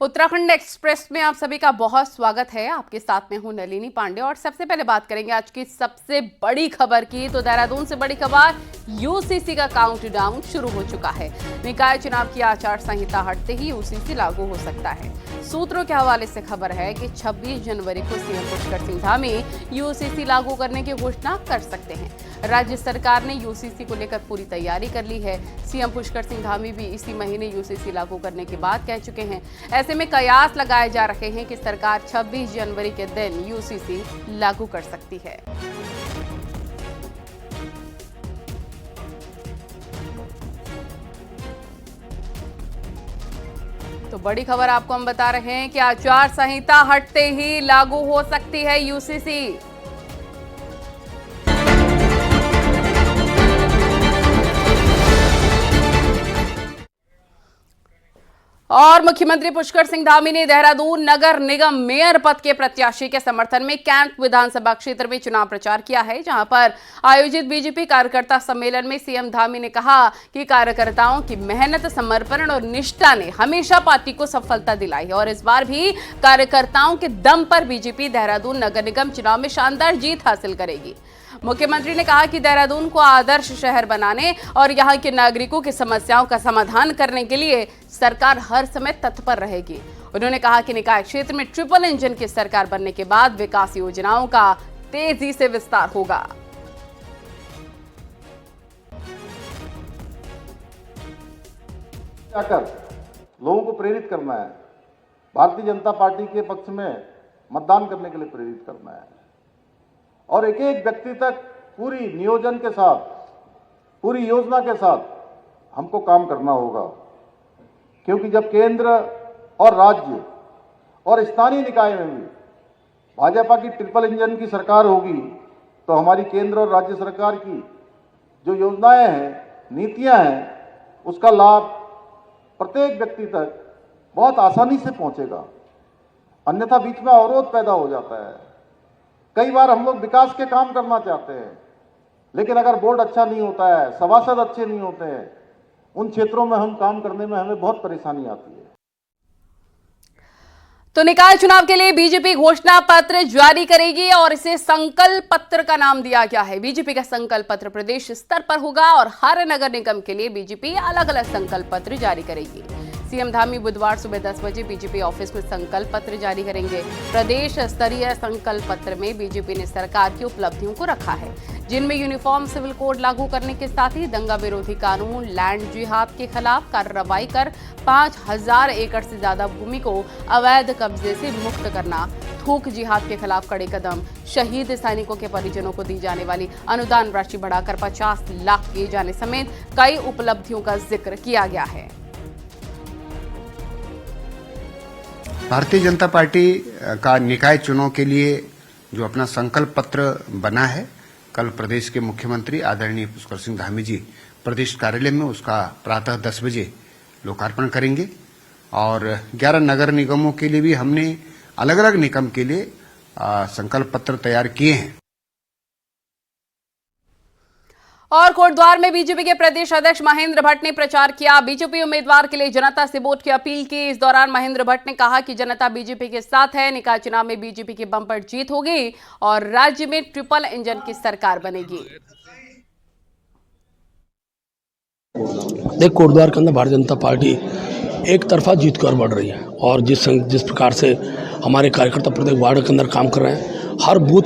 Uttarakhand express में आप सभी का बहुत स्वागत है। आपके साथ में हूं नलिनी पांडे और सबसे पहले बात करेंगे आज की सबसे बड़ी खबर की। तो देहरादून से बड़ी खबर, यूसीसी का काउंटडाउन शुरू हो चुका है। निकाय चुनाव की आचार संहिता हटते ही यूसीसी लागू हो सकता है। सूत्रों के हवाले से खबर है कि 26 जनवरी को सीएम पुष्कर सिंह धामी यूसीसी लागू करने की घोषणा कर सकते हैं। राज्य सरकार ने यूसीसी को लेकर पूरी तैयारी कर ली है। सीएम पुष्कर सिंह धामी भी इसी महीने यूसीसी लागू करने की बात कह चुके हैं। ऐसे में कयास लगाए जा रहे हैं कि सरकार 26 जनवरी के दिन यूसीसी लागू कर सकती है। तो बड़ी खबर आपको हम बता रहे हैं कि आचार संहिता हटते ही लागू हो सकती है यूसीसी। और मुख्यमंत्री पुष्कर सिंह धामी ने देहरादून नगर निगम मेयर पद के प्रत्याशी के समर्थन में कैंट विधानसभा क्षेत्र में चुनाव प्रचार किया है, जहां पर आयोजित बीजेपी कार्यकर्ता सम्मेलन में सीएम धामी ने कहा कि कार्यकर्ताओं की मेहनत, समर्पण और निष्ठा ने हमेशा पार्टी को सफलता दिलाई है और इस बार भी कार्यकर्ताओं के दम पर बीजेपी देहरादून नगर निगम चुनाव में शानदार जीत हासिल करेगी। मुख्यमंत्री ने कहा कि देहरादून को आदर्श शहर बनाने और यहां के नागरिकों की समस्याओं का समाधान करने के लिए सरकार हर समय तत्पर रहेगी। उन्होंने कहा कि निकाय क्षेत्र में ट्रिपल इंजन की सरकार बनने के बाद विकास योजनाओं का तेजी से विस्तार होगा। जाकर लोगों को प्रेरित करना है, भारतीय जनता पार्टी के पक्ष में मतदान करने के लिए प्रेरित करना है और एक एक व्यक्ति तक पूरी नियोजन के साथ, पूरी योजना के साथ हमको काम करना होगा, क्योंकि जब केंद्र और राज्य और स्थानीय निकाय में भी भाजपा की ट्रिपल इंजन की सरकार होगी तो हमारी केंद्र और राज्य सरकार की जो योजनाएं हैं, नीतियां हैं, उसका लाभ प्रत्येक व्यक्ति तक बहुत आसानी से पहुंचेगा। अन्यथा बीच में अवरोध पैदा हो जाता है। कई बार हम लोग विकास के काम करना चाहते हैं, लेकिन अगर बोर्ड अच्छा नहीं होता है, सभासद अच्छे नहीं होते हैं, उन क्षेत्रों में हम काम करने में हमें बहुत परेशानी आती है। तो निकाय चुनाव के लिए बीजेपी घोषणा पत्र जारी करेगी और इसे संकल्प पत्र का नाम दिया गया है। बीजेपी का संकल्प पत्र प्रदेश स्तर पर होगा और हर नगर निगम के लिए बीजेपी अलग अलग संकल्प पत्र जारी करेगी। सीएम धामी बुधवार सुबह 10 बजे बीजेपी ऑफिस में संकल्प पत्र जारी करेंगे। प्रदेश स्तरीय संकल्प पत्र में बीजेपी ने सरकार की उपलब्धियों को रखा है, जिनमें यूनिफॉर्म सिविल कोड लागू करने के साथ ही दंगा विरोधी कानून, लैंड जिहाद के खिलाफ कार्रवाई कर 5000 एकड़ से ज्यादा भूमि को अवैध कब्जे से मुक्त करना, थूक जिहाद के खिलाफ कड़े कदम, शहीद सैनिकों के परिजनों को दी जाने वाली अनुदान राशि बढ़ाकर 50 लाख किए जाने समेत कई उपलब्धियों का जिक्र किया गया है। भारतीय जनता पार्टी का निकाय चुनाव के लिए जो अपना संकल्प पत्र बना है, कल प्रदेश के मुख्यमंत्री आदरणीय पुष्कर सिंह धामी जी प्रदेश कार्यालय में उसका प्रातः 10 बजे लोकार्पण करेंगे और 11 नगर निगमों के लिए भी हमने अलग अलग निगम के लिए संकल्प पत्र तैयार किए हैं। और कोटद्वार में बीजेपी के प्रदेश अध्यक्ष महेंद्र भट्ट ने प्रचार किया। बीजेपी उम्मीदवार के लिए जनता से वोट की अपील की। इस दौरान महेंद्र भट्ट ने कहा कि जनता बीजेपी के साथ है, निकाय चुनाव में बीजेपी की बम्पर जीत होगी और राज्य में ट्रिपल इंजन की सरकार बनेगी। देख, कोटद्वार के अंदर भारतीय जनता पार्टी एक तरफा जीत कर बढ़ रही है और जिस प्रकार से हमारे कार्यकर्ता प्रत्येक वार्ड के अंदर काम कर रहे हैं, हर बूथ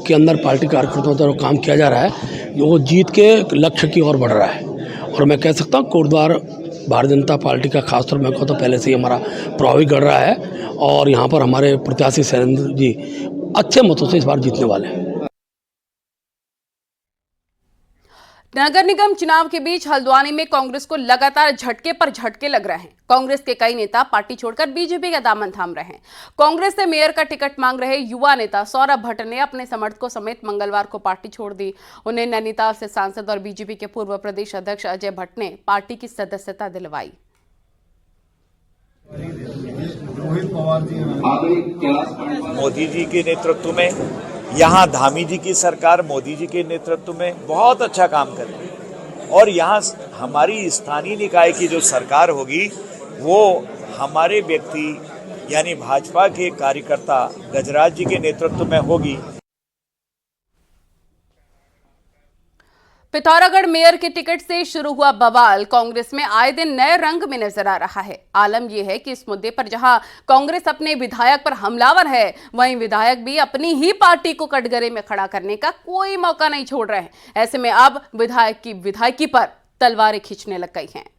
के अंदर पार्टी कार्यकर्ताओं द्वारा काम किया जा रहा है, वो जीत के लक्ष्य की ओर बढ़ रहा है। और मैं कह सकता हूँ कोटद्वार भारतीय जनता पार्टी का खासतौर मैं कहता हूँ पहले से ही हमारा प्रभावी कर रहा है और यहाँ पर हमारे प्रत्याशी शैलेंद्र जी अच्छे मतों से इस बार जीतने वाले हैं। नगर निगम चुनाव के बीच हल्द्वानी में कांग्रेस को लगातार झटके पर झटके लग रहे हैं। कांग्रेस के कई नेता पार्टी छोड़कर बीजेपी का दामन थाम रहे हैं। कांग्रेस से मेयर का टिकट मांग रहे युवा नेता सौरभ भट्ट ने अपने समर्थकों समेत मंगलवार को पार्टी छोड़ दी। उन्हें नैनीताल से सांसद और बीजेपी के पूर्व प्रदेश अध्यक्ष अजय भट्ट ने पार्टी की सदस्यता दिलवाई। मोदी जी के नेतृत्व में, यहाँ धामी जी की सरकार मोदी जी के नेतृत्व में बहुत अच्छा काम कर रही है और यहाँ हमारी स्थानीय निकाय की जो सरकार होगी वो हमारे व्यक्ति यानी भाजपा के कार्यकर्ता गजराज जी के नेतृत्व में होगी। पिथौरागढ़ मेयर के टिकट से शुरू हुआ बवाल कांग्रेस में आए दिन नए रंग में नजर आ रहा है। आलम यह है कि इस मुद्दे पर जहां कांग्रेस अपने विधायक पर हमलावर है, वहीं विधायक भी अपनी ही पार्टी को कटघरे में खड़ा करने का कोई मौका नहीं छोड़ रहे हैं। ऐसे में अब विधायक की विधायकी पर तलवारें खींचने लग गई हैं।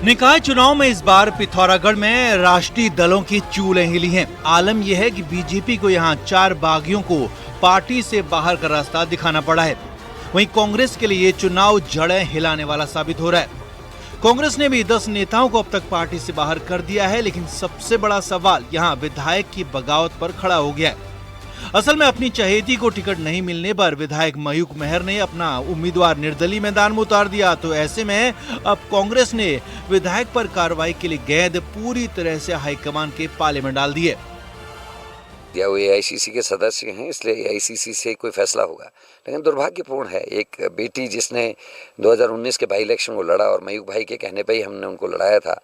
निकाय चुनाव में इस बार पिथौरागढ़ में राष्ट्रीय दलों की चूलें हिली हैं। आलम यह है कि बीजेपी को यहां 4 बागियों को पार्टी से बाहर का रास्ता दिखाना पड़ा है। वहीं कांग्रेस के लिए चुनाव जड़ें हिलाने वाला साबित हो रहा है। कांग्रेस ने भी 10 नेताओं को अब तक पार्टी से बाहर कर दिया है, लेकिन सबसे बड़ा सवाल यहां विधायक की बगावत पर खड़ा हो गया है। असल में अपनी चहेती को टिकट नहीं मिलने पर विधायक मयूख मेहर ने अपना उम्मीदवार निर्दलीय मैदान में उतार दिया। तो ऐसे में अब कांग्रेस ने विधायक पर कार्रवाई के लिए गेंद पूरी तरह से हाईकमान के पाले में डाल दी है। या वो AICC के सदस्य हैं, इसलिए AICC से कोई फैसला होगा। लेकिन दुर्भाग्यपूर्ण है, एक बेटी जिसने 2019 के बाई इलेक्शन को लड़ा और मयूख भाई के कहने पर ही हमने उनको लड़ाया था,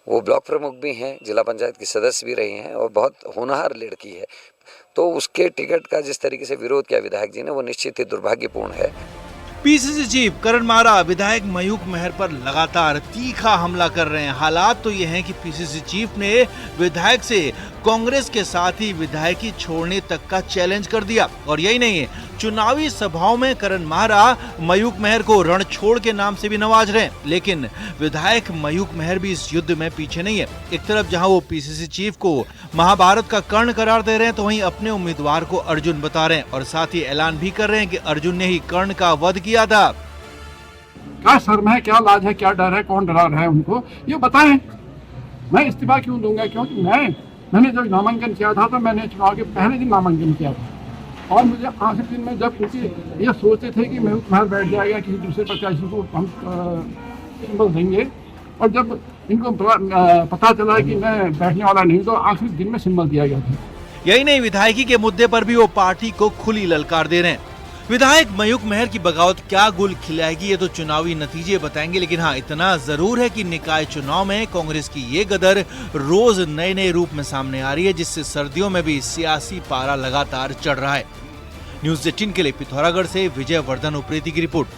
वो ब्लॉक प्रमुख भी हैं, जिला पंचायत की सदस्य भी रही हैं और बहुत होनहार लड़की है। तो उसके टिकट का जिस तरीके से विरोध किया विधायक जी ने, वो निश्चित ही दुर्भाग्यपूर्ण है। पीसीसी चीफ करण मारा विधायक मयूख मेहर पर लगातार तीखा हमला कर रहे हैं। हालात तो ये हैं कि पीसीसी चीफ ने विधायक से कांग्रेस के साथ ही विधायकी छोड़ने तक का चैलेंज कर दिया। और यही नहीं है, चुनावी सभाओं में करण मारा मयूख मेहर को रणछोड़ के नाम से भी नवाज रहे हैं। लेकिन विधायक मयूख मेहर भी इस युद्ध में पीछे नहीं है। एक तरफ जहां वो पीसीसी चीफ को महाभारत का कर्ण करार दे रहे हैं, तो वहीं अपने उम्मीदवार को अर्जुन बता रहे हैं और साथ ही ऐलान भी कर रहे हैं कि अर्जुन ने ही कर्ण का वध किया था। क्या शर्म है, क्या लाज है, क्या डर है, कौन डरा रहा है उनको, ये बताएं। मैं इस्तीफा क्यों दूंगा? क्योंकि मैंने जब नामांकन किया था तो मैंने चुनाव के पहले दिन नामांकन किया था और मुझे आखिरी दिन में जब क्योंकि ये सोचते थे कि मयूख मेहर बैठ जाएगा, किसी दूसरे प्रत्याशी को हम सिंबल देंगे, और जब इनको पता चला कि मैं बैठने वाला नहीं, तो आखिरी दिन में सिंबल दिया गया था। यही नहीं, विधायकी के मुद्दे पर भी वो पार्टी को खुली ललकार दे रहे हैं। विधायक मयूख मेहर की बगावत क्या गुल खिलाएगी, ये तो चुनावी नतीजे बताएंगे। लेकिन हाँ, इतना जरूर है कि निकाय चुनाव में कांग्रेस की ये गदर रोज नए नए रूप में सामने आ रही है, जिससे सर्दियों में भी सियासी पारा लगातार चढ़ रहा है। न्यूज़ 18 के लिए पिथौरागढ़ से विजय वर्धन उप्रेती की रिपोर्ट।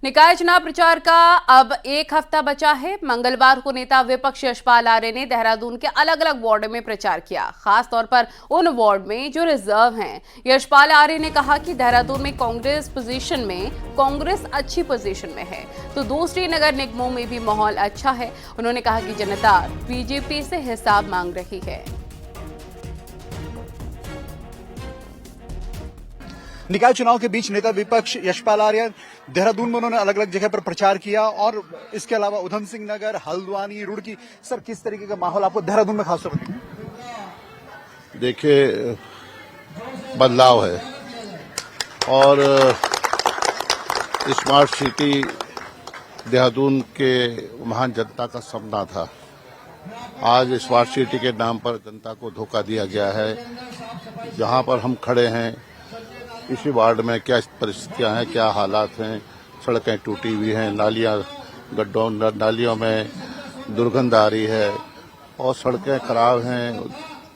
निकाय चुनाव प्रचार का अब 1 हफ्ता बचा है। मंगलवार को नेता विपक्ष यशपाल आर्य ने देहरादून के अलग अलग वार्ड में प्रचार किया, खास तौर पर उन वार्ड में जो रिजर्व हैं। यशपाल आर्य ने कहा कि देहरादून में कांग्रेस अच्छी पोजीशन में है, तो दूसरी नगर निगमों में भी माहौल अच्छा है। उन्होंने कहा कि जनता बीजेपी से हिसाब मांग रही है। निकाय चुनाव के बीच नेता विपक्ष यशपाल आर्य देहरादून में उन्होंने अलग अलग जगह पर प्रचार किया और इसके अलावा उधम सिंह नगर, हल्द्वानी, रुड़की, सर किस तरीके का माहौल आपको देहरादून में खासतौर पर? देखिए, बदलाव है और स्मार्ट सिटी देहरादून के महान जनता का सपना था। आज स्मार्ट सिटी के नाम पर जनता को धोखा दिया गया है। जहां पर हम खड़े हैं इसी वार्ड में क्या परिस्थितियां हैं, क्या हालात हैं, सड़कें टूटी हुई हैं, नालियों में दुर्गंध आ रही है और सड़कें खराब हैं।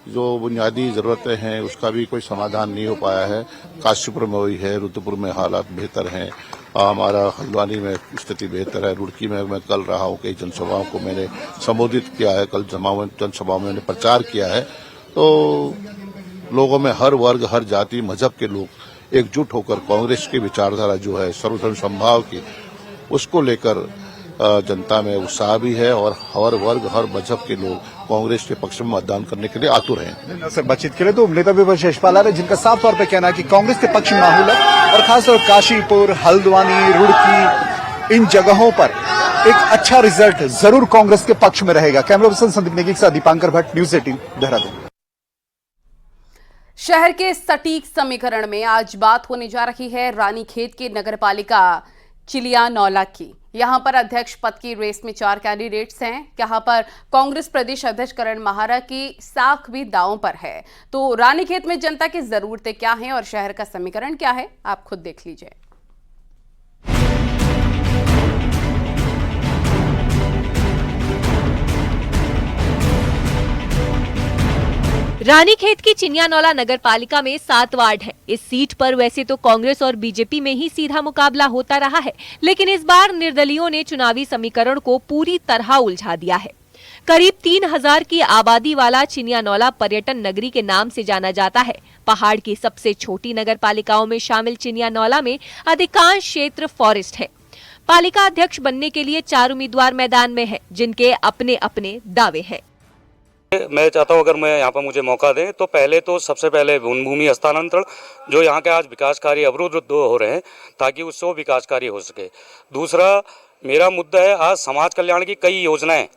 जो बुनियादी ज़रूरतें हैं उसका भी कोई समाधान नहीं हो पाया है। काशीपुर में हुई है, रुद्रपुर में हालात बेहतर हैं, हमारा हल्द्वानी में स्थिति बेहतर है, रुड़की में मैं कल रहा हूँ, कई जनसभाओं को मैंने संबोधित किया है, कल जनसभाओं में मैंने प्रचार किया है। तो लोगों में हर वर्ग, हर जाति, मजहब के लोग एकजुट होकर कांग्रेस की विचारधारा जो है सर्वधर्म समभाव की, उसको लेकर जनता में उत्साह भी है और हर वर्ग, हर मजहब के लोग कांग्रेस के पक्ष में मतदान करने के लिए आतुर हैं। सर, बातचीत के लिए तो नेता विपक्ष यशपाल आर्य, जिनका साफ तौर पर कहना है कि कांग्रेस के पक्ष में माहौल है और खासतौर काशीपुर, हल्द्वानी, रुड़की, इन जगहों पर एक अच्छा रिजल्ट जरूर कांग्रेस के पक्ष में रहेगा। कैमरा पर्सन संदीप नेगी के साथ दीपांकर भट्ट, न्यूज़ 18 देहरादून। शहर के सटीक समीकरण में आज बात होने जा रही है रानीखेत के नगरपालिका चिलियानौला की। यहां पर अध्यक्ष पद की रेस में 4 कैंडिडेट्स हैं। यहां पर कांग्रेस प्रदेश अध्यक्ष करण माहारा की साख भी दांव पर है। तो रानीखेत में जनता की जरूरतें क्या हैं और शहर का समीकरण क्या है, आप खुद देख लीजिए। रानीखेत की चिनियानौला नगर पालिका में 7 वार्ड हैं। इस सीट पर वैसे तो कांग्रेस और बीजेपी में ही सीधा मुकाबला होता रहा है, लेकिन इस बार निर्दलीयों ने चुनावी समीकरण को पूरी तरह उलझा दिया है। करीब 3000 की आबादी वाला चिनियानौला पर्यटन नगरी के नाम से जाना जाता है। पहाड़ की सबसे छोटी नगर पालिकाओं में शामिल चिनियानौला में अधिकांश क्षेत्र फॉरेस्ट है। पालिका अध्यक्ष बनने के लिए 4 उम्मीदवार मैदान में हैं, जिनके अपने अपने दावे हैं। मैं चाहता हूं अगर मैं यहाँ पर मुझे मौका दें तो पहले तो सबसे पहले वन भूमि हस्तांतरण जो यहाँ के आज विकास कार्य अवरुद्ध हो रहे हैं ताकि उससे विकास कार्य हो सके। दूसरा मेरा मुद्दा है आज समाज कल्याण की कई योजनाएं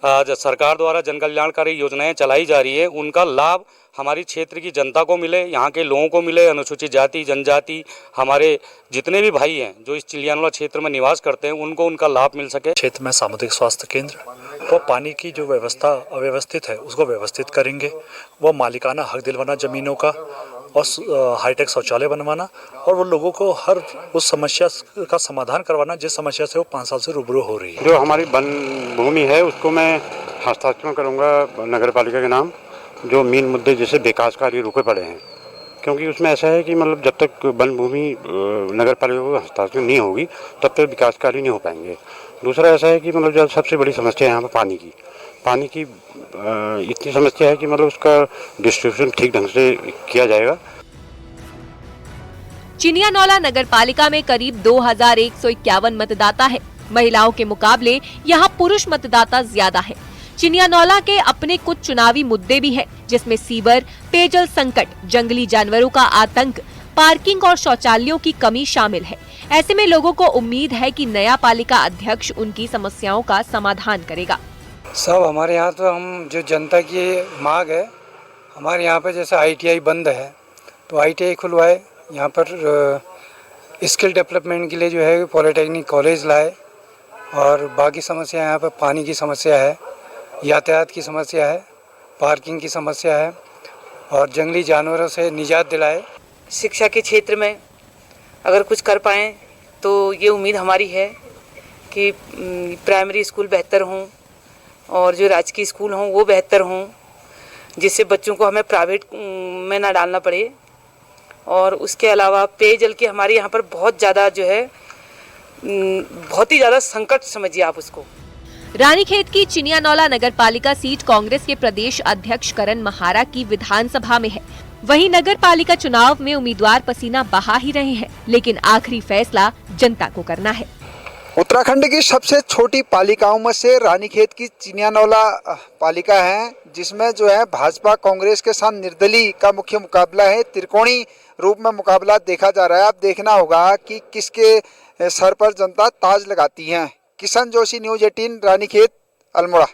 आज सरकार द्वारा जन कल्याणकारी योजनाएं चलाई जा रही है, उनका लाभ हमारी क्षेत्र की जनता को मिले, यहाँ के लोगों को मिले, अनुसूचित जाति जनजाति हमारे जितने भी भाई हैं जो इस चिनियानौला क्षेत्र में निवास करते हैं उनको उनका लाभ मिल सके। क्षेत्र में सामुदायिक स्वास्थ्य केंद्र वो पानी की जो व्यवस्था अव्यवस्थित है उसको व्यवस्थित करेंगे। वो मालिकाना हक दिलवाना जमीनों का और हाईटेक शौचालय बनवाना और वो लोगों को हर उस समस्या का समाधान करवाना जिस समस्या से वो 5 साल से रूबरू हो रही है। जो हमारी वन भूमि है उसको मैं हस्ताक्षर करूँगा नगर पालिका के नाम। जो मेन मुद्दे जैसे विकास कार्य रुके पड़े हैं क्योंकि उसमें ऐसा है कि मतलब जब तक वन भूमि नगर पालिका को हस्ताक्षर नहीं होगी तब तक विकास कार्य नहीं हो पाएंगे। दूसरा ऐसा है कि मतलब जो सबसे बड़ी समस्या है यहाँ पर पानी की इतनी समस्या है कि मतलब उसका डिस्ट्रीब्यूशन ठीक ढंग से किया जाएगा। चिनियानौला नगर पालिका में करीब 2151 मतदाता है। महिलाओं के मुकाबले यहाँ पुरुष मतदाता ज्यादा है। चिनियानौला के अपने कुछ चुनावी मुद्दे भी हैं, जिसमें सीवर, पेयजल संकट, जंगली जानवरों का आतंक, पार्किंग और शौचालयों की कमी शामिल है। ऐसे में लोगों को उम्मीद है कि नया पालिका अध्यक्ष उनकी समस्याओं का समाधान करेगा। सब हमारे यहाँ तो हम जो जनता की मांग है, हमारे यहाँ पर जैसे ITI बंद है तो ITI खुलवाए, यहाँ पर स्किल डेवलपमेंट के लिए जो है पॉलिटेक्निक कॉलेज लाए और बाकी समस्या यहाँ पर पानी की समस्या है, यातायात की समस्या है, पार्किंग की समस्या है और जंगली जानवरों से निजात दिलाए। शिक्षा के क्षेत्र में अगर कुछ कर पाएँ तो ये उम्मीद हमारी है कि प्राइमरी स्कूल बेहतर हों और जो राजकीय स्कूल हों वो बेहतर हों, जिससे बच्चों को हमें प्राइवेट में ना डालना पड़े। और उसके अलावा पेयजल की हमारे यहाँ पर बहुत ज़्यादा जो है बहुत ही ज़्यादा संकट समझिए आप उसको। रानीखेत की चिनियानौला नगर पालिका सीट कांग्रेस के प्रदेश अध्यक्ष करण महारा की विधानसभा में है। वहीं नगर पालिका चुनाव में उम्मीदवार पसीना बहा ही रहे हैं, लेकिन आखिरी फैसला जनता को करना है। उत्तराखंड की सबसे छोटी पालिकाओं में से रानीखेत की चिनियानौला पालिका है, जिसमें जो है भाजपा कांग्रेस के साथ निर्दलीय का मुख्य मुकाबला है। त्रिकोणी रूप में मुकाबला देखा जा रहा है। अब देखना होगा कि किसके सर पर जनता ताज लगाती है। किशन जोशी, न्यूज़ 18, रानीखेत, अल्मोड़ा।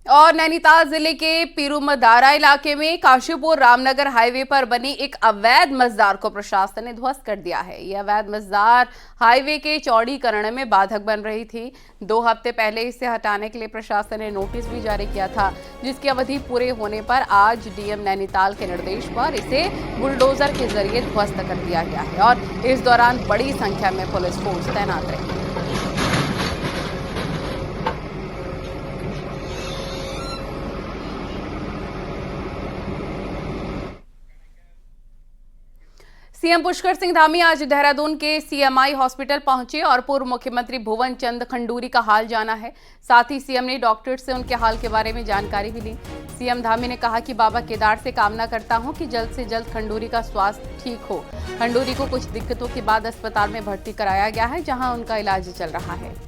और नैनीताल जिले के पीरूमदारा इलाके में काशीपुर रामनगर हाईवे पर बनी एक अवैध मजदार को प्रशासन ने ध्वस्त कर दिया है। यह अवैध मजदार हाईवे के चौड़ीकरण में बाधक बन रही थी। 2 हफ्ते पहले इसे हटाने के लिए प्रशासन ने नोटिस भी जारी किया था, जिसकी अवधि पूरे होने पर आज डीएम नैनीताल के निर्देश पर इसे बुलडोजर के जरिए ध्वस्त कर दिया गया है और इस दौरान बड़ी संख्या में पुलिस फोर्स तैनात रही। सीएम पुष्कर सिंह धामी आज देहरादून के CMI हॉस्पिटल पहुंचे और पूर्व मुख्यमंत्री भुवन चंद खंडूरी का हाल जाना है। साथ ही सीएम ने डॉक्टर से उनके हाल के बारे में जानकारी भी ली। सीएम धामी ने कहा कि बाबा केदार से कामना करता हूं कि जल्द से जल्द खंडूरी का स्वास्थ्य ठीक हो। खंडूरी को कुछ दिक्कतों के बाद अस्पताल में भर्ती कराया गया है, जहां उनका इलाज चल रहा है।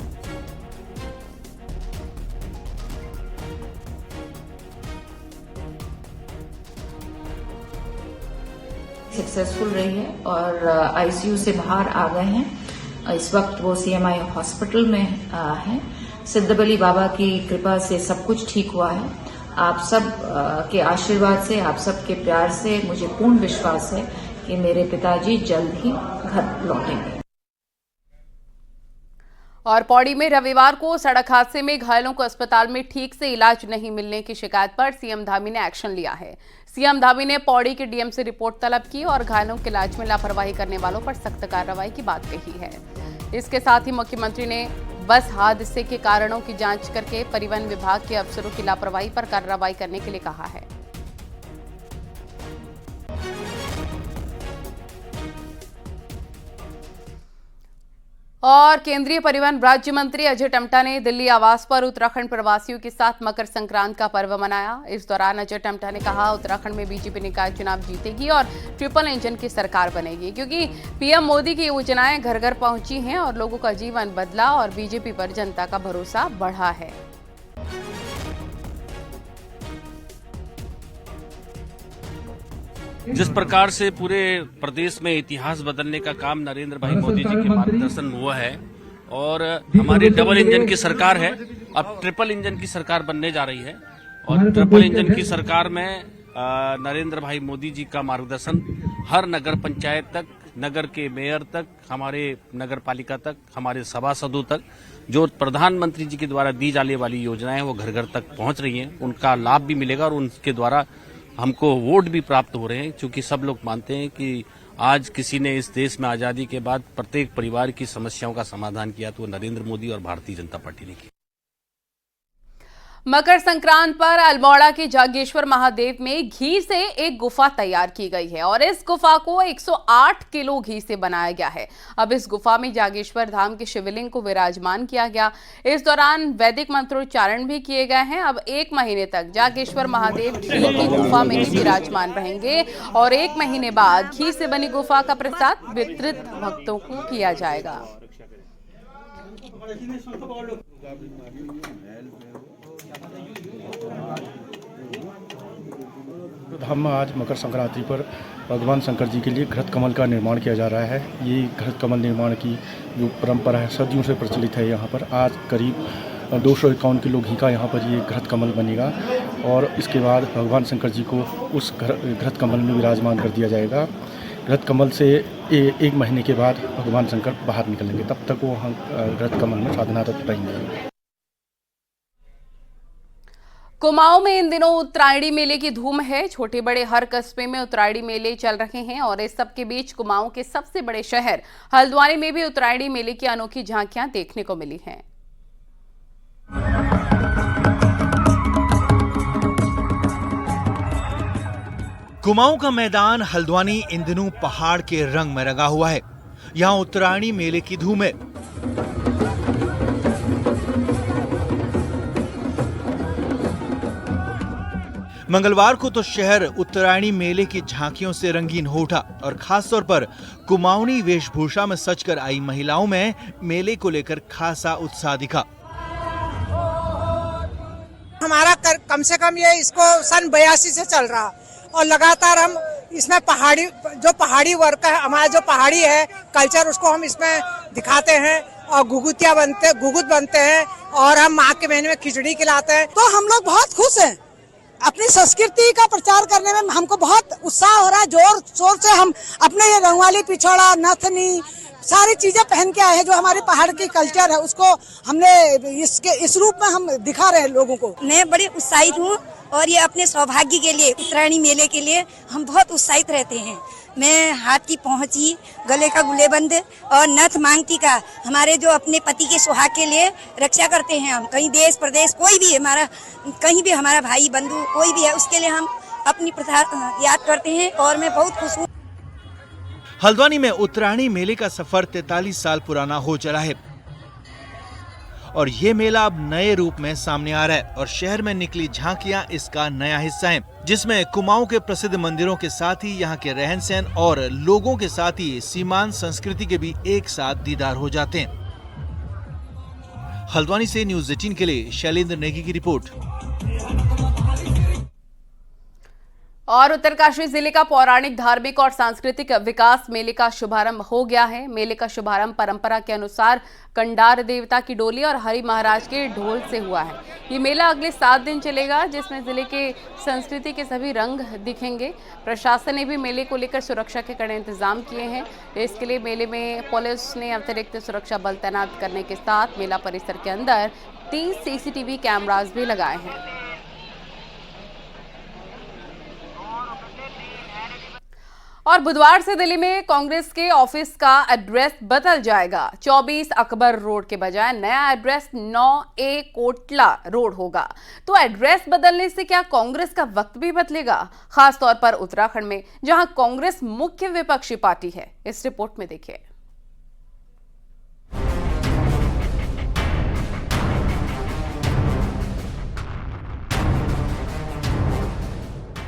सक्सेसफुल रही है और ICU से बाहर आ गए हैं। इस वक्त वो CMI हॉस्पिटल में हैं। सिद्धबली बाबा की कृपा से सब कुछ ठीक हुआ है। आप सब के आशीर्वाद से, आप सब के प्यार से मुझे पूर्ण विश्वास है कि मेरे पिताजी जल्द ही घर लौटेंगे। और पौड़ी में रविवार को सड़क हादसे में घायलों को अस्पताल में ठीक से इलाज नहीं मिलने की शिकायत पर सीएम धामी ने एक्शन लिया है। सीएम धामी ने पौड़ी के डीएम से रिपोर्ट तलब की और घायलों के इलाज में लापरवाही करने वालों पर सख्त कार्रवाई की बात कही है। इसके साथ ही मुख्यमंत्री ने बस हादसे के कारणों की जांच करके परिवहन विभाग के अफसरों की लापरवाही पर कार्रवाई करने के लिए कहा है। और केंद्रीय परिवहन राज्य मंत्री अजय टम्टा ने दिल्ली आवास पर उत्तराखंड प्रवासियों के साथ मकर संक्रांत का पर्व मनाया। इस दौरान अजय टम्टा ने कहा, उत्तराखंड में बीजेपी निकाय चुनाव जीतेगी और ट्रिपल इंजन की सरकार बनेगी, क्योंकि पीएम मोदी की योजनाएं घर घर पहुंची हैं और लोगों का जीवन बदला और बीजेपी पर जनता का भरोसा बढ़ा है। जिस प्रकार से पूरे प्रदेश में इतिहास बदलने का काम नरेंद्र भाई मोदी जी के मार्गदर्शन में हुआ है और हमारी डबल इंजन की सरकार है, अब ट्रिपल इंजन की सरकार बनने जा रही है और ट्रिपल इंजन की सरकार में नरेंद्र भाई मोदी जी का मार्गदर्शन हर नगर पंचायत तक, नगर के मेयर तक, हमारे नगर पालिका तक, हमारे सभासदों तक जो प्रधानमंत्री जी के द्वारा दी जाने वाली योजनाएं वो घर घर तक पहुंच रही हैं, उनका लाभ भी मिलेगा और उनके द्वारा हमको वोट भी प्राप्त हो रहे हैं, क्योंकि सब लोग मानते हैं कि आज किसी ने इस देश में आजादी के बाद प्रत्येक परिवार की समस्याओं का समाधान किया तो नरेंद्र मोदी और भारतीय जनता पार्टी ने किया। मकर संक्रांत पर अल्मोड़ा के जागेश्वर महादेव में घी से एक गुफा तैयार की गई है और इस गुफा को 108 किलो घी से बनाया गया है। अब इस गुफा में जागेश्वर धाम के शिवलिंग को विराजमान किया गया। इस दौरान वैदिक मंत्रोच्चारण भी किए गए हैं। अब 1 महीने तक जागेश्वर महादेव घी की गुफा में ही विराजमान रहेंगे और 1 महीने बाद घी से बनी गुफा का प्रसाद वितरित भक्तों को किया जाएगा। हम आज मकर संक्रांति पर भगवान शंकर जी के लिए घृत कमल का निर्माण किया जा रहा है। ये घृत कमल निर्माण की जो परंपरा है सदियों से प्रचलित है। यहाँ पर आज करीब 251 किलो घी का यहाँ पर ये घृत कमल बनेगा और इसके बाद भगवान शंकर जी को उस घृत कमल में विराजमान कर दिया जाएगा। घृत कमल से 1 महीने के बाद भगवान शंकर बाहर निकलेंगे, तब तक वो घृत कमल में साधनारत रहेंगे। कुमाऊं में इन दिनों उत्तरायणी मेले की धूम है। छोटे बड़े हर कस्बे में उत्तरायणी मेले चल रहे हैं और इस सब के बीच कुमाऊं के सबसे बड़े शहर हल्द्वानी में भी उत्तरायणी मेले की अनोखी झांकियां देखने को मिली हैं। कुमाऊं का मैदान हल्द्वानी इन दिनों पहाड़ के रंग में रंगा हुआ है। यहाँ उत्तरायणी मेले की धूम है। मंगलवार को तो शहर उत्तरायणी मेले की झांकियों से रंगीन हो उठा और खासतौर पर कुमाऊनी वेशभूषा में सजकर आई महिलाओं में मेले को लेकर खासा उत्साह दिखा। हमारा कम से कम ये इसको सन 82 से चल रहा और लगातार हम इसमें पहाड़ी वर्क है, हमारा जो पहाड़ी है कल्चर, उसको हम इसमें दिखाते हैं और घुघुत बनते हैं और हम माघ के महीने में खिचड़ी खिलाते हैं। तो हम लोग बहुत खुश हैं। अपनी संस्कृति का प्रचार करने में हमको बहुत उत्साह हो रहा है। जोर शोर से हम अपने ये रंगवाली, पिछोड़ा, नथनी सारी चीजें पहन के आए हैं। जो हमारे पहाड़ की कल्चर है उसको हमने इस रूप में हम दिखा रहे हैं लोगों को। मैं बड़ी उत्साहित हूँ और ये अपने सौभाग्य के लिए, उत्तरायणी मेले के लिए हम बहुत उत्साहित रहते हैं। मैं हाथ की पहुंची, गले का गुलेबंद और नथ मांगती का हमारे जो अपने पति के सुहाग के लिए रक्षा करते हैं। हम कहीं देश प्रदेश कोई भी हमारा, कहीं भी हमारा भाई बंधु कोई भी है, उसके लिए हम अपनी प्रथा याद करते हैं और मैं बहुत खुश हूँ। हल्द्वानी में उत्तरायणी मेले का सफर 43 साल पुराना हो चला है और ये मेला अब नए रूप में सामने आ रहा है और शहर में निकली झांकियां इसका नया हिस्सा हैं, जिसमें कुमाऊं के प्रसिद्ध मंदिरों के साथ ही यहाँ के रहन सहन और लोगों के साथ ही सीमांत संस्कृति के भी एक साथ दीदार हो जाते हैं। हल्द्वानी से न्यूज़ 18 के लिए शैलेंद्र नेगी की रिपोर्ट। और उत्तरकाशी जिले का पौराणिक, धार्मिक और सांस्कृतिक विकास मेले का शुभारंभ हो गया है। मेले का शुभारंभ परंपरा के अनुसार कंडार देवता की डोली और हरि महाराज के ढोल से हुआ है। ये मेला अगले 7 दिन चलेगा, जिसमें जिले के संस्कृति के सभी रंग दिखेंगे। प्रशासन ने भी मेले को लेकर सुरक्षा के कड़े इंतजाम किए हैं। इसके लिए मेले में पुलिस ने अतिरिक्त सुरक्षा बल तैनात करने के साथ मेला परिसर के अंदर 30 CCTV कैमरास भी लगाए हैं। और बुधवार से दिल्ली में कांग्रेस के ऑफिस का एड्रेस बदल जाएगा। 24 अकबर रोड के बजाय नया एड्रेस 9A कोटला रोड होगा। तो एड्रेस बदलने से क्या कांग्रेस का वक्त भी बदलेगा, खासतौर पर उत्तराखंड में जहां कांग्रेस मुख्य विपक्षी पार्टी है। इस रिपोर्ट में देखिए।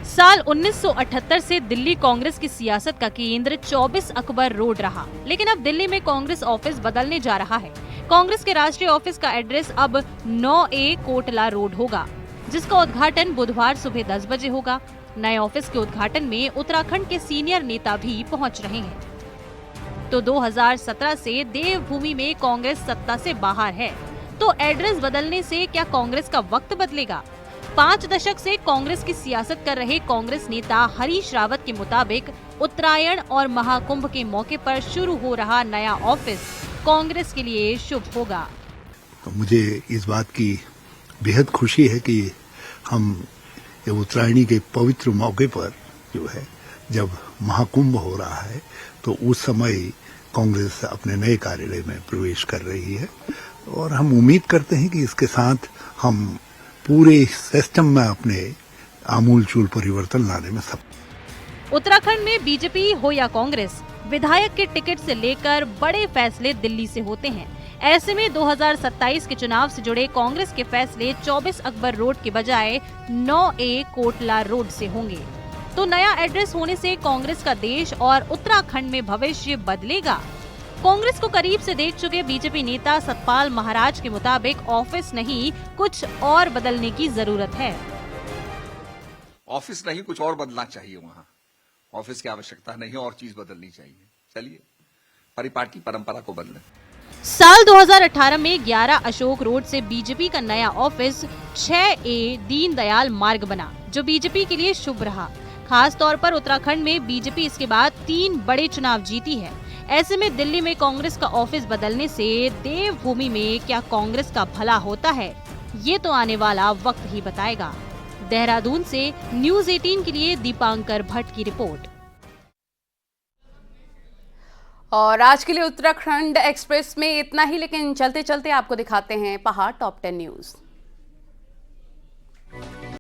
साल 1978 से दिल्ली कांग्रेस की सियासत का केंद्र 24 अकबर रोड रहा, लेकिन अब दिल्ली में कांग्रेस ऑफिस बदलने जा रहा है। कांग्रेस के राष्ट्रीय ऑफिस का एड्रेस अब 9A कोटला रोड होगा, जिसका उद्घाटन बुधवार सुबह 10 बजे होगा। नए ऑफिस के उद्घाटन में उत्तराखंड के सीनियर नेता भी पहुंच रहे हैं। तो 2017 से देवभूमि में कांग्रेस सत्ता से बाहर है, तो एड्रेस बदलने से क्या कांग्रेस का वक्त बदलेगा? 5 दशक से कांग्रेस की सियासत कर रहे कांग्रेस नेता हरीश रावत के मुताबिक उत्तरायण और महाकुंभ के मौके पर शुरू हो रहा नया ऑफिस कांग्रेस के लिए शुभ होगा। तो मुझे इस बात की बेहद खुशी है कि हम उत्तरायणी के पवित्र मौके पर जो है, जब महाकुंभ हो रहा है, तो उस समय कांग्रेस अपने नए कार्यालय में प्रवेश कर रही है और हम उम्मीद करते हैं कि इसके साथ हम पूरे सिस्टम में अपने आमूलचूल परिवर्तन लाने में सफल। उत्तराखंड में बीजेपी हो या कांग्रेस, विधायक के टिकट से लेकर बड़े फैसले दिल्ली से होते हैं। ऐसे में 2027 के चुनाव से जुड़े कांग्रेस के फैसले 24 अकबर रोड के बजाय 9A कोटला रोड से होंगे। तो नया एड्रेस होने से कांग्रेस का देश और उत्तराखंड में भविष्य बदलेगा। कांग्रेस को करीब से देख चुके बीजेपी नेता सतपाल महाराज के मुताबिक ऑफिस नहीं, कुछ और बदलने की जरूरत है। ऑफिस नहीं, कुछ और बदलना चाहिए। वहाँ ऑफिस की आवश्यकता नहीं, और चीज बदलनी चाहिए। चलिए परिपाटी परंपरा को बदलें। साल 2018 में 11 अशोक रोड से बीजेपी का नया ऑफिस 6A दीनदयाल मार्ग बना, जो बीजेपी के लिए शुभ रहा। खास तौर पर उत्तराखंड में बीजेपी इसके बाद 3 बड़े चुनाव जीती है। ऐसे में दिल्ली में कांग्रेस का ऑफिस बदलने से देवभूमि में क्या कांग्रेस का भला होता है, ये तो आने वाला वक्त ही बताएगा। देहरादून से न्यूज़ 18 के लिए दीपांकर भट्ट की रिपोर्ट। और आज के लिए उत्तराखंड एक्सप्रेस में इतना ही, लेकिन चलते चलते आपको दिखाते हैं पहाड़ टॉप 10 न्यूज।